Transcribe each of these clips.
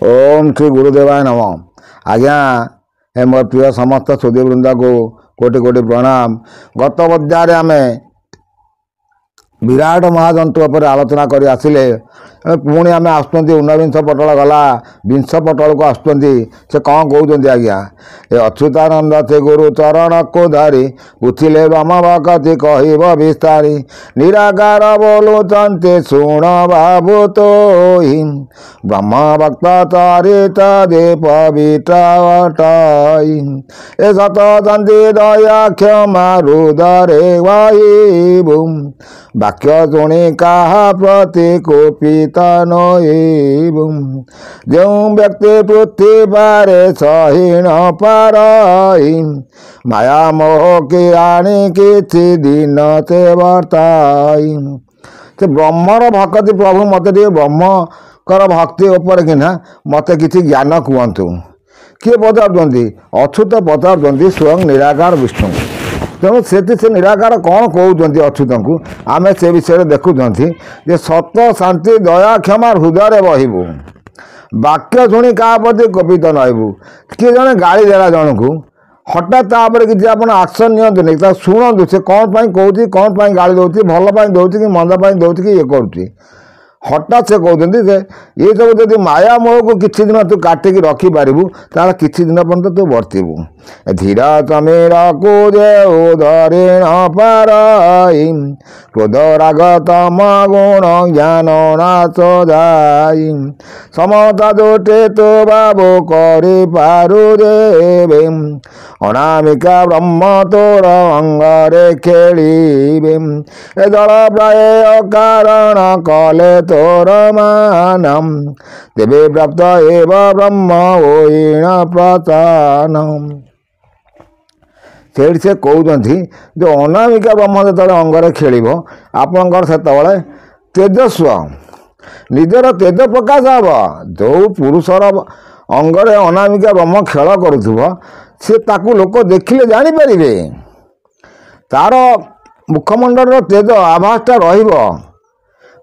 ओम श्री गुरुदेवाय नमः। आज्ञा हे मोर प्रिय समस्त सुधीवृंद को कोटि कोटि प्रणाम। गत अध्याय आम विराट महाजंतु पर आलोचना कर आसिले पुणी आम आसुँच ऊनविंश पटल गला विंश पटल को आसुँच से कौन कहते आज्ञा ए अच्युतानंद से गुरु चरण को धारी पूछिले ब्रह्म भगति कहब विस्तारी निराकार बोलुचंते शुण बाबू तो ब्रह्म भक्त चरित दे पवित्रवटाई ए सत शांति दया क्षमा रुदरे वायु वाक्य शुणी कहा प्रति कोपिता नईबु जो व्यक्ति पृथ्वी पारे सही न पारई माया मोह की आनी किछि दिन से वर्ताई से ब्रह्मर भक्ति प्रभु मत ब्रह्मकर भक्ति उपर किना मत किछि ज्ञान कहतु किए पचार अच्युत पचार स्वयं निराकार विष्णु तेणु से निराकार कौन कहते अच्युत को आम से विषय देखुं जे सत शांति दया क्षमा हृदय बहबू वाक्य शुणी क्या प्रति कोपित नईबू किए जड़े गाड़ी देला जन को हठात तापर किसी आप आक्शन नि शुणु से कौन कौन कौन गाड़ी दौर भल दौर कि मंद दौर कि ये करुँच हठात से कहते ये सब जब माया मोह को किसी दिन तू काटिकी रखिपारू ताल किसी दिन पर्यंत तू वर्तबू धीरा तमेर को धरे न पारई क्रोध राग तम गुण ज्ञान नाश जाई समता दोटे तो बाबू करि पारु देवे अनामिका ब्रह्म तोर अंगरे खेलिबे ए दल प्राय अकारण कले तोर मानम देवे प्राप्त एव ब्रह्म ओण प्रतानम से कहते जो अनामिका ब्रह्म जो अंगरे खेल आपणकर से तेजस्व निजर तेज प्रकाश हम जो पुरुषर अंगरे अनामिका ब्रह्म खेल करुव से ताकू लोक देखिले जानीपारे तार मुखमंडल तेज आभासटा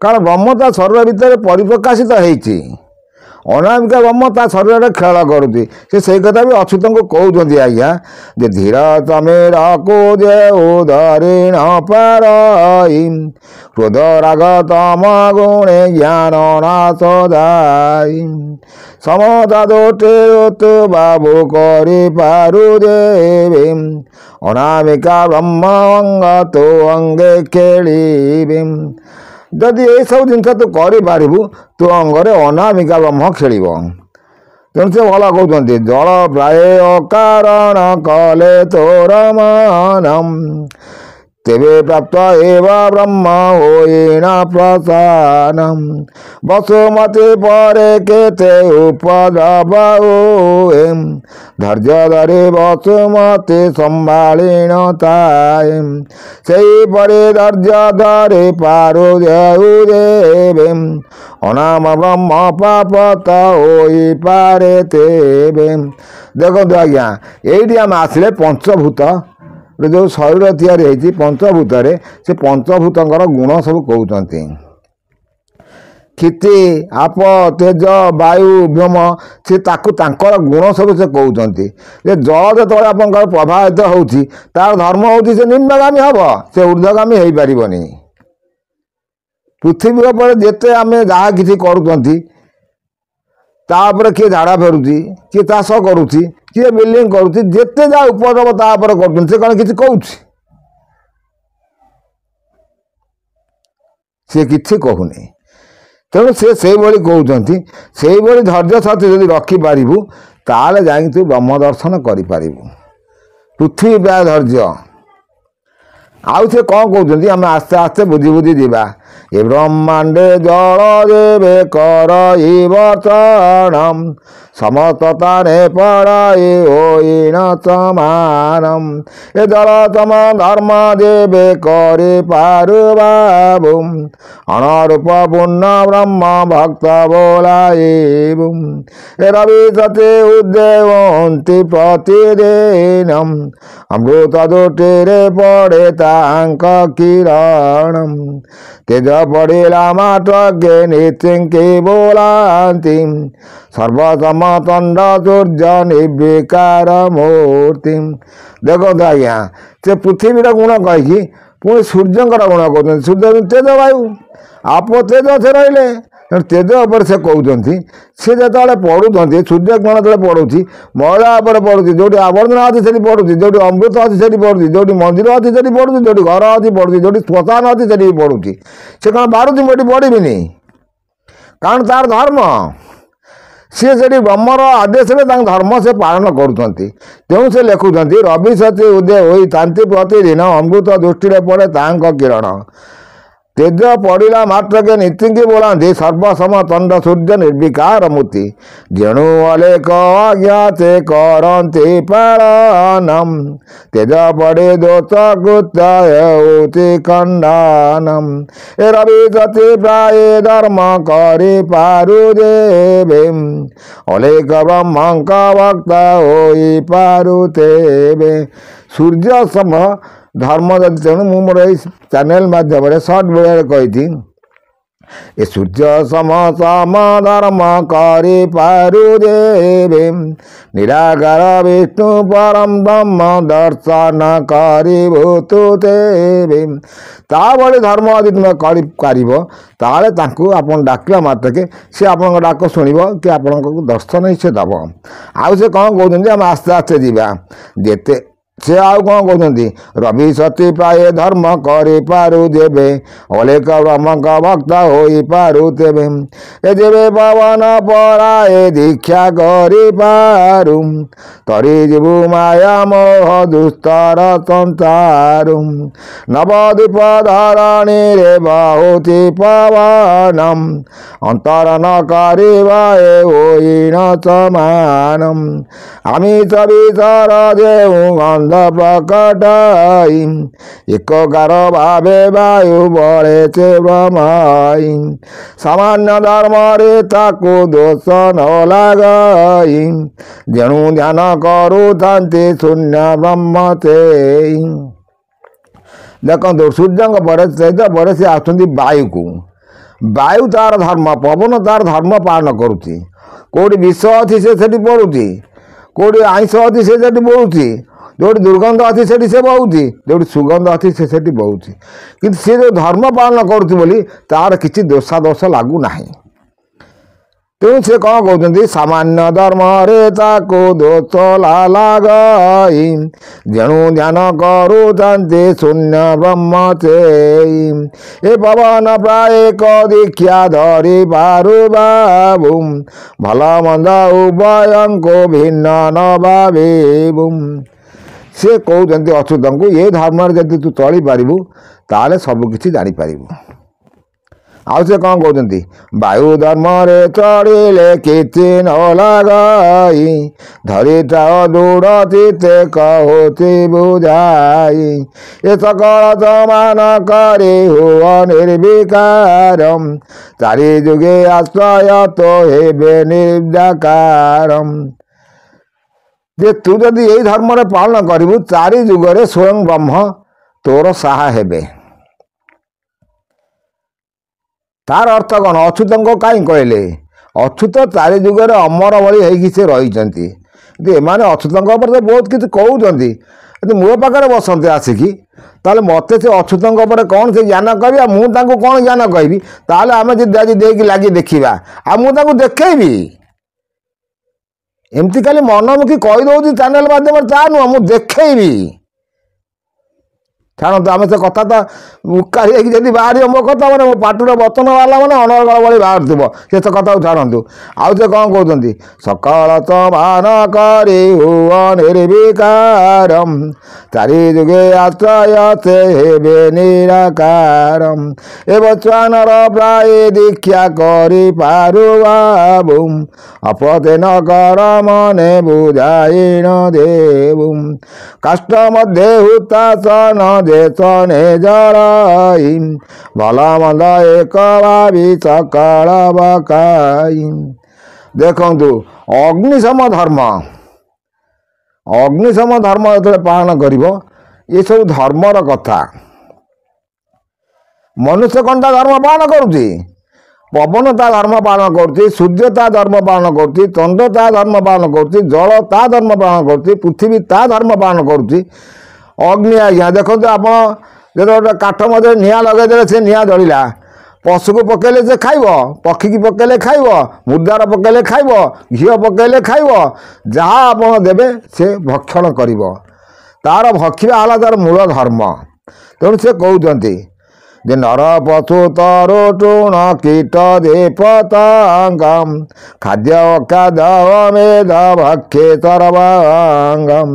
कारण ब्रह्म ता शरीर भितर परिप्रकाशित होती अनामिका ब्रह्म ता शरीर में खेल करुँच से कथा भी अच्युत को कहते आज्ञा जे धीर तमेर को धरे न पारई क्रोध राग तम गुणे ज्ञान नाश जाई समता दोटे तो बाबू करि पारु देवे अनामिका ब्रह्म अंग तो अंगे खेलिबे जदि ये सब जिनस तू करू तू अंगरे अनामिका ब्रह्म खेल तेणु से भल कहते जल प्राय अकारण कले तोर मानम तेवे प्राप्त एव ब्रह्म ओण प्रसानम वसुमती परे केते उपद्रव धैर्य धरे वसुमती संभालीन ताए से परे धैर्य धरे पारु देवे अनाम ब्रह्म पापत होई पारे तेवे देखो आज्ञा ये आम आसिले पंचभूत जो शरीर तैयारी पंचभूत से पंचभूतर गुण सब कहते क्षिति आप तेज वायु व्योम से गुण सब से कहते जल जो आप प्रभावित होती तार धर्म होती से निम्नगामी हम से ऊर्ध्वगामी हो पारनी पृथ्वी पर जिते आम जहाँ कि करुँच किए झाड़ा फेरुची किए चाष करुँच किए बिल्डिंग करुँच जिते जहाँ उपद्रव तापर कर कौन किसी कहूँ सी कि कहूनी तेणु से भाई कहते से भाई धैर्य शक्ति जब रखिपारू ताले जाइक तू ब्रह्म दर्शन करूँ पृथ्वी प्राय धैर्य आउ से कौन कहते आम आस्ते आस्ते बुझी बुझी जावा ए ब्रह्मांडे जल देवे कर वचनम समस्तताने पड़ाई ओण समानम ए जल तम धर्म देवे करे पारु बाबू अनरूप पूर्ण ब्रह्म भक्त बोलाइबू ए रवि सते उद्देवंती प्रतिदिनम अमृत दुटीरे पड़े तांक किरणम तेज पड़िला मात्रके नित्यंके बोलांति सर्वसमतंड सूर्य निर्विकार मूर्ति। देखो आज्ञा से पृथ्वी गुण कहीकि पुणी सूर्यंकर गुण कहते सूर्य तेज वायु आप तेज से रहिले तेज उपर से कहते सी जो पढ़ुं सूर्य किरण जो पड़ुची मैला उपर पड़ुची जो आवर्जना अच्छी से पड़ुची जो अमृत अच्छी से पड़ुची जो मंदिर अच्छी से पड़ुची जो घर अच्छी पड़ुची जो श्मशान अच्छी से पड़ुची से कौन बारुची मुझे पड़बी कारण तार धर्म सी से ब्रह्मर आदेश में धर्म से पालन करूँ से लिखुंट रवि सती उदय होता प्रतिदिन अमृत दृष्टि पड़े किरण तेज पड़िला मात्रके नीतिंगी बोलांति सर्वसमतंड सूर्य निर्विकार मूर्ति जेणु अलेख अज्ञाते करन्ति पालनम तेज पड़े दोष कृत्य खंडनम ए रवि सती प्राय धर्म करि पारु देवे अलेख ब्रह्मंक वक्ता होई पारु तेवे सूर्य सम धर्म जदि तेणु मु मोर चैनल माध्यम सर्ट वीडियो कही ए सूर्य सम सम धर्म करि पारु देवे निराकार विष्णु परम ब्रह्म दर्शन करि भूतु देवे ताभली धर्म यदि तुम कर ताले आपन डाकिया मात्रके सी आपन डाक शुणव कि आपन दर्शन ही से दब आउ से कौन कहते आम आस्ते आस्ते जावा जेते से आउ कौन कहते रवि सती प्राय धर्म करि पारु देवे अलेख ब्रह्मक भक्ता होई पारु तेवे ए देवे पवन पराए दीक्षा करि पारु तरी जीवु माया मोह दुस्तर संसारु नवद्वीप धरणी रे बहुति पवनम अंतर न करिवाए होई न समानम आमिष विसर देऊ प्रकटाई एकार भावे वायु बड़े से ब्रह्माई सामान्य धर्म रे ताको दोष न लगाई जेणु ध्यान करूथांति शून्य ब्रह्म से देखो सूर्य पर तेज पर से आसुँच वायु को वायु तार धर्म पवन तार धर्म पालन करुच्ची कौटी विष अच्छी से पड़ुची कौटी आईष अच्छी से बोलुची जो दुर्गंध अच्छी से बहुची जो सुगंध अच्छी से बहुची कि सी जो धर्म पालन करुँच तार किसी दोषा दोष लगू ना तेणु से कौन कहते सामान्य धर्म रे ताको दोष लगाई जेणु ध्यान करूथांति शून्य ब्रह्म से ए पवन प्राय दीक्षा धरि पारु बाबू भल मंद उभय को भिन्न न भावु से कहते अच्युत को ये धर्म जब तू चली पारू ताले सबकि जापर आउ से कौन कहते वायु धर्म रे चढ़िले किछि न लगाई धरिता दृढ़ चित्ते कहुति बुझाई ए सकल समान करि हुआ निर्विकारम चारि जुगे आश्रय तो हेबे निर्विकारम जे तू जदि यही धर्म रे पालन करू चारि जुगरे स्वयं ब्रह्म तोर साहा हेबे तार अर्थ कौन अच्युत कहीं कहले अच्युत चारि जुगरे अमर भाई से रही एमाने अच्युत तो बहुत किसी कहते यदि मो पाखे बसते आसिकी ताले मत से अच्युत कौन से ज्ञान कह मुझे कौन ज्ञान कहबी ताले आम जी देख लगी देखा आ मुझे देखी एमती खाली मनमुखी कहीदे चैनल माध्यम ता नुह मुझे देखी छाणु आम से कथा तो उकारी जब बाहर मो कथा मैंने मो पाटर बचन बाहर मैंने अनर्गल भाई बाहर थो से कथा को छाड़ू आउ से कौन कहते सकल समान करि हुआ निर्विकारम चारि जुगे आश्रय से हेबे निराकारम ए बच्चानर प्राय दीक्षा करि पारु बाबू अपते न कर मने बुझाई न देवु कष्ट मध्य हुतासन देशने जड़ाई भल मंद एक भावी सकल बकाई देखु अग्निशम धर्म जो पालन कर ये सब धर्मर कथा मनुष्य कौन ता धर्म पालन करुच्ची पवन ता धर्म पालन करुच्ची सूर्य ता धर्म पालन करुच्ची चंद्र ता धर्म पालन करुच्ची जल ता धर्म पालन करुच्ची पृथ्वी ता धर्म पालन करुच्ची अग्नि आज्ञा देखो आप जो गोटे काठ मध्य निआं लगेदे से निआं जलिला पशु को पकेले से खाइब पक्षी की पकेले खाइब मुर्दार पकेले खाइब घी पकेले खाइब जहाँ आप देवे से भक्षण करिब तार भक्षिया है तार मूल धर्म तेणु से कहते जे नर पशु तरुण कीट दे पतंगम खाद्य अखाद्य मेध भक्षे सर्वांगम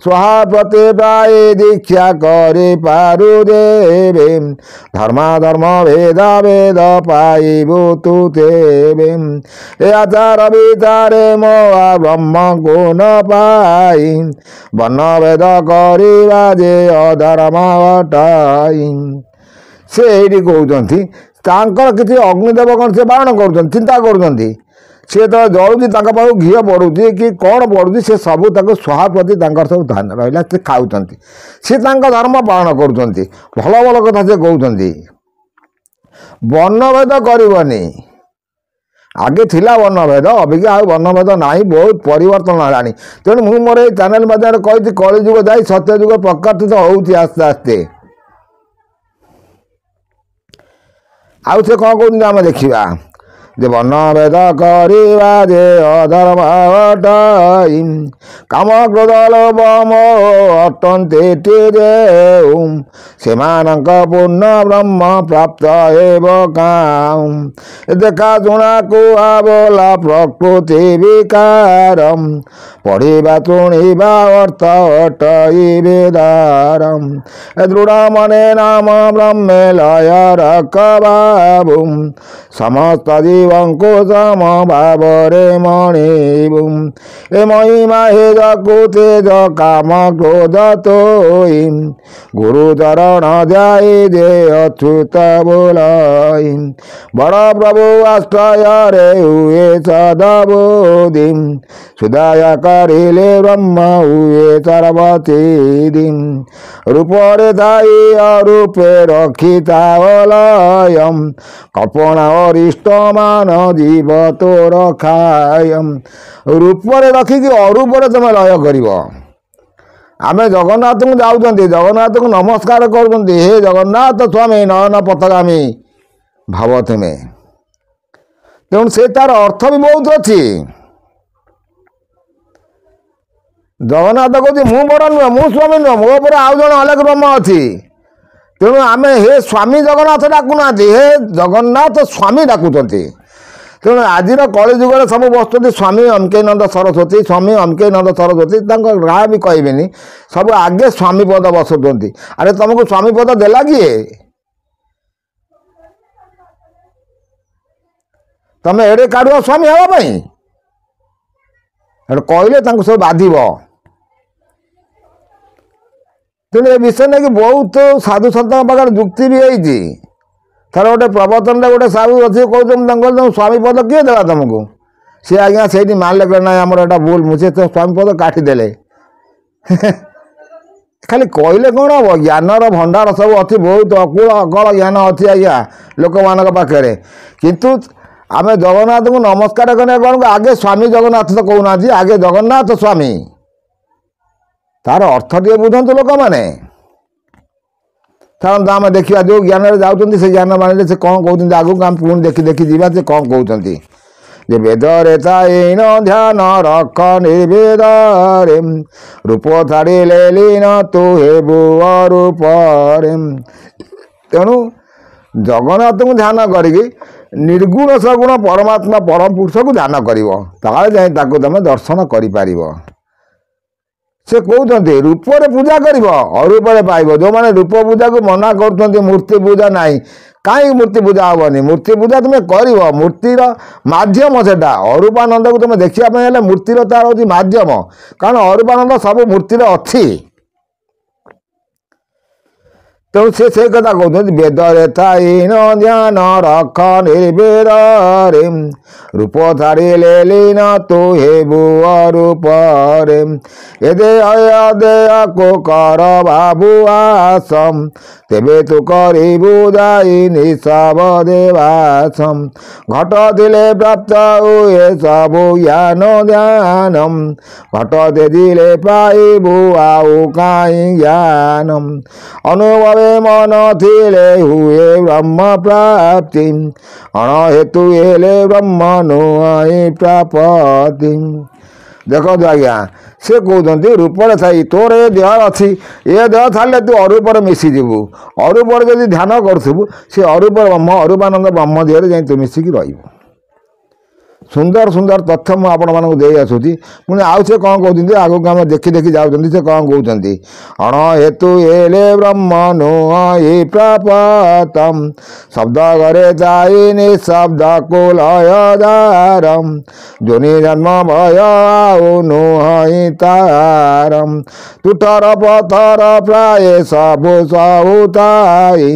स्वाहा प्रतिपाय दीक्षा करे पारु देवे धर्म भेद भेद पाइबु तु तेवे ए आचार विचारे मोआ ब्रह्म गुण पाई वर्ण भेद करिबा जे अधर्म हटाई से ये कहते किसी अग्निदेव कौन से बारण कर चिंता कर सी तो जलुची पाख घी पड़ुची कि कौन पड़ुची से सबू स्वाहा प्रति सब ध्यान रहा से खाऊँ सी धर्म पालन कर भल भल कथा से कहते वर्णभेद करनी आगे थिला वर्णभेद अभिज्ञा आ वर्णभेद ना बहुत परिवर्तन है तेणु मुझे मोर चैनल माध्यम कही कलिजुग जाए सत्यजुग प्रकाशित होती आस्ते आस्ते आउ से कौन कहते आम देखा जे वर्णभेद करिबा जे अधर्म हटाई काम क्रोध लोभ मोह अटन्ते सेमानंक पूर्ण ब्रह्म प्राप्त एव काम देखा शुणा कुआ बोला प्रकृति विकारम पढ़िबा शुणिबा अर्थ हटाई वेदारम दृढ़ मने नाम ब्रह्मे लय रखबाबु समस्त जीवंको सम भावरे मणिबु ए महिमा हे जकु तेज काम क्रोध तोई गुरु चरण जाई जे अच्युत बोलाई बड़ प्रभु आश्रय रे हुए सदबोधि सुदया करिले ब्रह्म हुए सर्वसिद्धि रूपरे दाई अरूपे रखिता वलयम कल्पना अरिष्ट मान जीव तोर खायम रूपरे रखिकी अरूपरे तुम लय कर आम जगन्नाथ को जाऊँ जगन्नाथ को नमस्कार कर हे जगन्नाथ स्वामी नयन पथगामी भावते में तेणु से तार अर्थ भी बहुत अच्छी जगन्नाथ कहते मु बड़ नुह मु स्वामी नुह मो पर आउ जन अलग ब्रह्म अच्छी तेणु आम हे स्वामी जगन्नाथ डाकुना हे जगन्नाथ स्वामी डाकुंट तेणु आज कलिजुग सब बसुँच स्वामी अमके नंद सरस्वती स्वामी अमके नंद सरस्वती गाँ भी कहबेनि सब आगे स्वामी पद बसुँच अरे तुमको स्वामी पद देला किए तुम एड़े काढ़ुआ स्वामी हाँपाई कहले सब बाधिब तेणु ए विषय नहीं कि बहुत साधु सत पाखे जुक्ति भी होती थर गोटे प्रवचन गोटे साधु अच्छे कहते स्वामी पद किए देला तुमको सी आज्ञा से मान लगे ना आमर एटा भूल मुझे तो स्वामी पद काटिदेले खाली कहले कौन हम ज्ञानर भंडार सब अच्छी बहुत अकूल अकल ज्ञान अच्छी आज्ञा लोक मान पाखे किंतु आम जगन्नाथ को नमस्कार करने कौन आगे स्वामी जगन्नाथ तो कहना आगे जगन्नाथ स्वामी तार अर्थ टे बुझंतु लोक मैंने साधारणतः आम देखा जो ज्ञान जाऊँ से ज्ञान मान से कौन कहते आगू आम पुणी देखी देखी जा से कौन कहते जे वेद रेताईन ध्यान रख निर्वेद रे रूप छाड़ी लीन तु हेबु अरूप तेणु जगन्नाथ को ध्यान करिकी निर्गुण सगुण परमात्मा परम पुरुष को ध्यान कर जाए तुम दर्शन कर से कहते रूपरे पूजा कर अरूपे पाइब जो मैंने रूप पूजा को मना कर मूर्ति पूजा नहीं कहीं मूर्ति पूजा हेनी मूर्ति पूजा तुम्हें कर मूर्तिर मध्यम से अरूपानंद को तुम देखा मूर्तिर तार हूँ मध्यम कारण अरूपानंद सब मूर्तिर अच्छी ତେଣୁ ସେ କଥା କହୁଛନ୍ତି ବେଦରେ ଥାଇ ନ ଧ୍ୟାନ ରଖ ନିର୍ବେଦରେ ରୂପ ଛାଡ଼ିଲେ ଲୀନ ତୁ ହେବୁ ଅରୂପରେ ଏ ଦେହକୁ କର ଭାବୁ ଆସ ତେବେ ତୁ କରିବୁ ଯାଇ ନିଃସବ ଦେବାସ ଘଟ ଥିଲେ ପ୍ରାପ୍ତ ହୁଏ ସବୁ ଜ୍ଞାନ ଧ୍ୟାନ ଘଟ ଦେଲେ ପାଇବୁ ଆଉ କାହିଁ ଜ୍ଞାନ ଅନୁଭବେ ମନ ଥିଲେ ହୁଏ ବ୍ରହ୍ମ ପ୍ରାପ୍ତି ଅଣ ହେତୁ ହେଲେ ବ୍ରହ୍ମ ନୁହେଁ ପ୍ରାପତି। ଦେଖନ୍ତୁ ଆଜ୍ଞା ସେ କହୁଛନ୍ତି ରୂପରେ ଥାଇ ତୋର ଏ ଦେହ ଅଛି ଏ ଦେହ ଥାଲେ ତୁ ଅରୂପରେ ମିଶିଯିବୁ ଅରୂପରେ ଯଦି ଧ୍ୟାନ କରୁଥିବୁ ସେ ଅରୂପ ବ୍ରହ୍ମ ଅରୂପାନନ୍ଦ ବ୍ରହ୍ମ ଦେହରେ ଯାଇ ତୁ ମିଶିକି ରହିବୁ। ସୁନ୍ଦର ସୁନ୍ଦର ତଥ୍ୟ ମୁଁ ଆପଣମାନଙ୍କୁ ଦେଇ ଆସୁଛି ପୁଣି ଆଉ ସେ କ'ଣ କହୁଛନ୍ତି ଆଗକୁ ଆମେ ଦେଖି ଦେଖି ଯାଉଛନ୍ତି ସେ କ'ଣ କହୁଛନ୍ତି ଅଣ ହେତୁ ହେଲେ ବ୍ରହ୍ମ ନୁହେଁ ପ୍ରାପତମ୍ ଶବ୍ଦ ଘରେ ଯାଇ ନିଃଶବ୍ଦକୁ ଲୟଦାରମ୍ ଯୋନି ଜନ୍ମ ଭୟ ଆଉ ନୁହେଁ ତାରମ୍ ତୁଠର ପଥର ପ୍ରାୟ ସବୁ ଥାଇ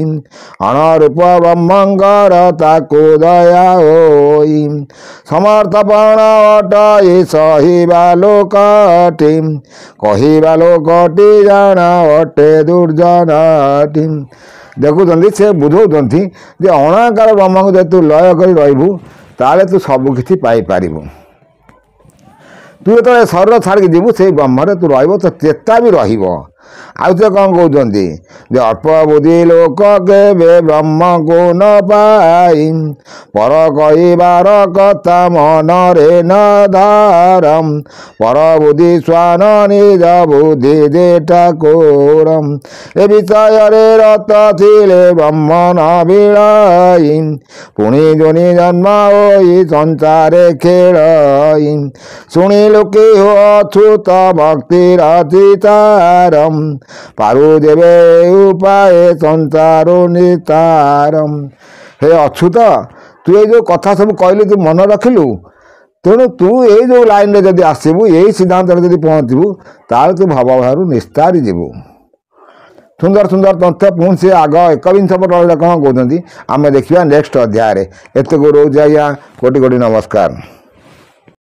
ଅଣରୂପ ବ୍ରହ୍ମଙ୍କର ତାକୁ ଦୟା ହୋଇ ସମର୍ଥପଣ ଅଟଇ ସହିବା ଲୋକଟି କହିବା ଲୋକଟି ଜାଣ ଅଟେ ଦୁର୍ଜନଟି। ଦେଖୁଛନ୍ତି ସେ ବୁଝଉଛନ୍ତି ଯେ ଅଣାକାର ବ୍ରହ୍ମକୁ ଯଦି ତୁ ଲୟ କରି ରହିବୁ ତାହେଲେ ତୁ ସବୁକିଛି ପାଇପାରିବୁ। ତୁ ଯେତେବେଳେ ଶରୀର ଛାଡ଼ିକି ଯିବୁ ସେଇ ବ୍ରହ୍ମରେ ତୁ ରହିବ ତ ଚେତା ବି ରହିବ। ଆଉ ସେ କ'ଣ କହୁଛନ୍ତି ଯେ ଅଳ୍ପ ବୁଦ୍ଧି ଲୋକ କେବେ ବ୍ରହ୍ମକୁ ନ ପାଇ ପର କହିବାର କଥା ମନରେ ନ ଧାରମ୍ ପର ବୁଦ୍ଧି ସ୍ୱାନ ନିଜ ବୁଦ୍ଧି ଦେ ଠାକୁରମ୍ ଏ ବିଷୟରେ ରତ ଥିଲେ ବ୍ରହ୍ମ ନ ବିଳଇ ପୁଣି ଯୋନି ଜନ୍ମ ହୋଇ ସଂସାରେ ଖେଳଇ ଶୁଣି ଲୋକେ ଅଚ୍ୟୁତ ଭକ୍ତିର ଚିତାରମ୍ ପାରୁ ଦେବେ ଉପାୟ ସଂସାର ନିସ୍ତାରମ୍। ହେ ଅଚ୍ୟୁତ ତୁ ଏଇ ଯେଉଁ କଥା ସବୁ କହିଲି ତୁ ମନେ ରଖିଲୁ ତେଣୁ ତୁ ଏଇ ଯେଉଁ ଲାଇନ୍ରେ ଯଦି ଆସିବୁ ଏଇ ସିଦ୍ଧାନ୍ତରେ ଯଦି ପହଞ୍ଚିବୁ ତାହେଲେ ତୁ ଭବଭାରୁ ନିସ୍ତାରି ଯିବୁ। ସୁନ୍ଦର ସୁନ୍ଦର ତଥ୍ୟ ପୁଣି ସେ ଆଗ ଏକବିଂଶ ପଟରେ କ'ଣ କହୁଛନ୍ତି ଆମେ ଦେଖିବା ନେକ୍ସଟ ଅଧ୍ୟାୟରେ। ଏତେକୁ ରହୁଛି ଆଜ୍ଞା କୋଟି କୋଟି ନମସ୍କାର।